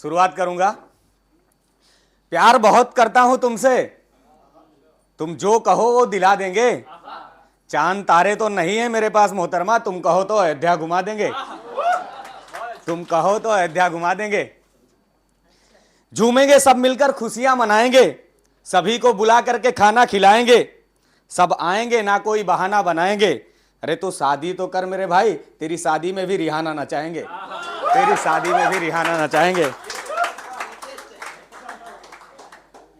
शुरुआत करूंगा। प्यार बहुत करता हूं तुमसे, तुम जो कहो वो दिला देंगे। चांद तारे तो नहीं है मेरे पास मोहतरमा, तुम कहो तो अयोध्या घुमा देंगे। तुम कहो तो अयोध्या घुमा देंगे। झूमेंगे सब मिलकर खुशियां मनाएंगे, सभी को बुला करके खाना खिलाएंगे। सब आएंगे ना कोई बहाना बनाएंगे। अरे तू शादी तो कर मेरे भाई, तेरी शादी में भी रिहाना नचाएंगे। तेरी शादी में भी रिहाना नचाएंगे।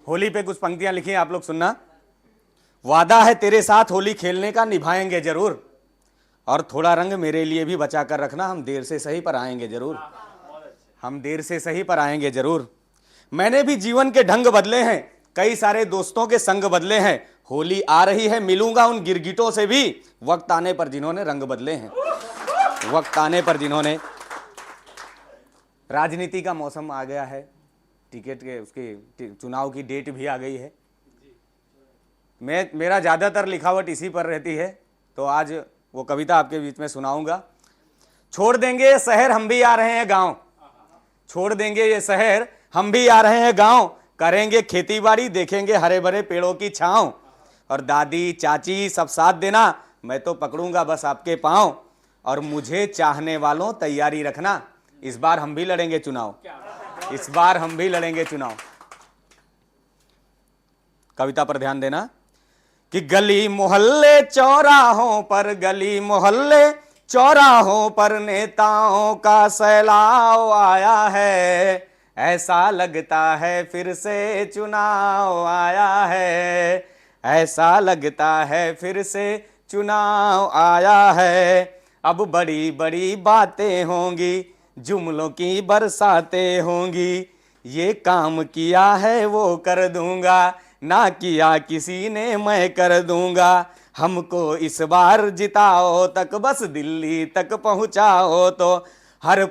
होली पे कुछ पंक्तियां लिखी हैं, आप लोग सुनना। वादा है तेरे साथ होली खेलने का, निभाएंगे जरूर। और थोड़ा रंग मेरे लिए भी बचा कर रखना, हम देर से सही पर आएंगे जरूर। हम देर से सही पर आएंगे जरूर। मैंने भी जीवन के ढंग बदले हैं, कई सारे दोस्तों के संग बदले हैं। होली आ रही है, मिलूंगा उन गिरगिटों से भी, वक्त आने पर जिन्होंने रंग बदले हैं। वक्त आने पर जिन्होंने। राजनीति का मौसम आ गया है, टिकट के उसकी चुनाव की डेट भी आ गई है। मेरा ज़्यादातर लिखावट इसी पर रहती है, तो आज वो कविता आपके बीच में सुनाऊंगा। छोड़ देंगे ये शहर, हम भी आ रहे हैं गांव। छोड़ देंगे ये शहर, हम भी आ रहे हैं गांव। करेंगे खेती बाड़ी, देखेंगे हरे भरे पेड़ों की छांव। और दादी चाची सब साथ देना, मैं तो पकड़ूंगा बस आपके पांव। और मुझे चाहने वालों तैयारी रखना, इस बार हम भी लड़ेंगे चुनाव। इस बार हम भी लड़ेंगे चुनाव। कविता पर ध्यान देना कि गली मोहल्ले चौराहों पर, गली मोहल्ले चौराहों पर नेताओं का सैलाव आया है। ऐसा लगता है फिर से चुनाव आया है। ऐसा लगता है फिर से चुनाव आया है। अब बड़ी बड़ी बातें होंगी, जुमलों की बरसातें होंगी। ये काम किया है वो कर दूंगा, ना किया किसी ने मैं कर दूंगा। हमको इस बार जिताओ तक, बस दिल्ली तक पहुंचाओ तो। हर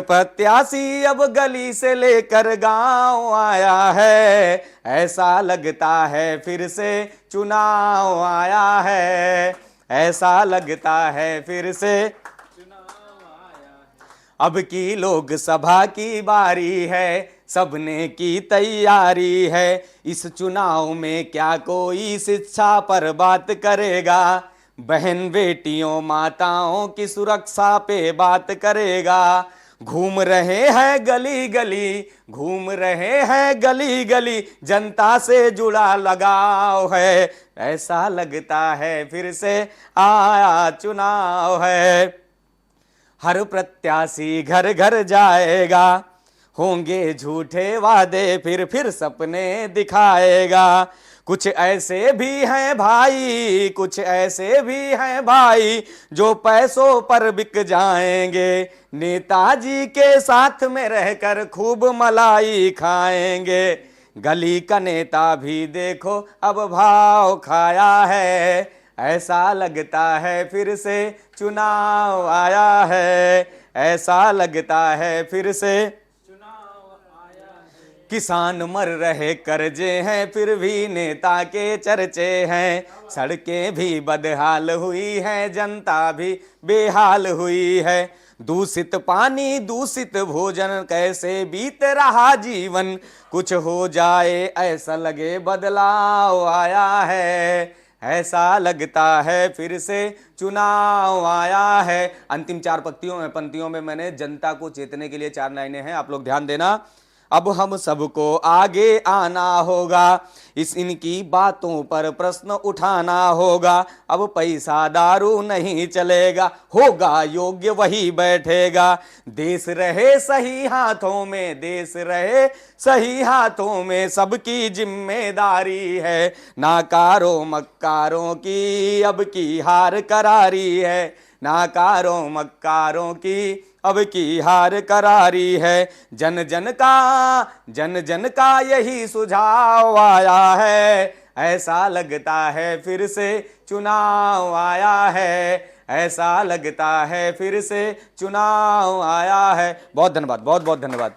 प्रत्याशी अब गली से लेकर गांव आया है। ऐसा लगता है फिर से चुनाव आया है। ऐसा लगता है फिर से चुनाव आया है। अब की लोकसभा की बारी है, सबने की तैयारी है। इस चुनाव में क्या कोई शिक्षा पर बात करेगा? बहन बेटियों माताओं की सुरक्षा पे बात करेगा? घूम रहे हैं गली गली, घूम रहे हैं गली गली, जनता से जुड़ा लगाव है। ऐसा लगता है फिर से आया चुनाव है। हर प्रत्याशी घर घर जाएगा, होंगे झूठे वादे फिर सपने दिखाएगा। कुछ ऐसे भी हैं भाई, कुछ ऐसे भी हैं भाई, जो पैसों पर बिक जाएंगे। नेताजी के साथ में रहकर खूब मलाई खाएंगे। गली का नेता भी देखो अब भाव खाया है। ऐसा लगता है फिर से चुनाव आया है। ऐसा लगता है फिर से किसान मर रहे कर्जे हैं, फिर भी नेता के चर्चे हैं। सड़कें भी बदहाल हुई हैं, जनता भी बेहाल हुई है। दूषित पानी दूषित भोजन, कैसे बीत रहा जीवन। कुछ हो जाए ऐसा लगे बदलाव आया है। ऐसा लगता है फिर से चुनाव आया है। अंतिम चार पंक्तियों में मैंने जनता को चेतने के लिए 4 लाइनें हैं, आप लोग ध्यान देना। अब हम सबको आगे आना होगा, इनकी बातों पर प्रश्न उठाना होगा। अब पैसा दारू नहीं चलेगा, होगा योग्य वही बैठेगा। देश रहे सही हाथों में, देश रहे सही हाथों में, सबकी जिम्मेदारी है। नाकारों मक्कारों की अब की हार करारी है। नाकारों मक्कारों की अब की हार करारी है। जन जन का यही सुझाव आया है। ऐसा लगता है फिर से चुनाव आया है। ऐसा लगता है फिर से चुनाव आया है। बहुत धन्यवाद, बहुत बहुत धन्यवाद।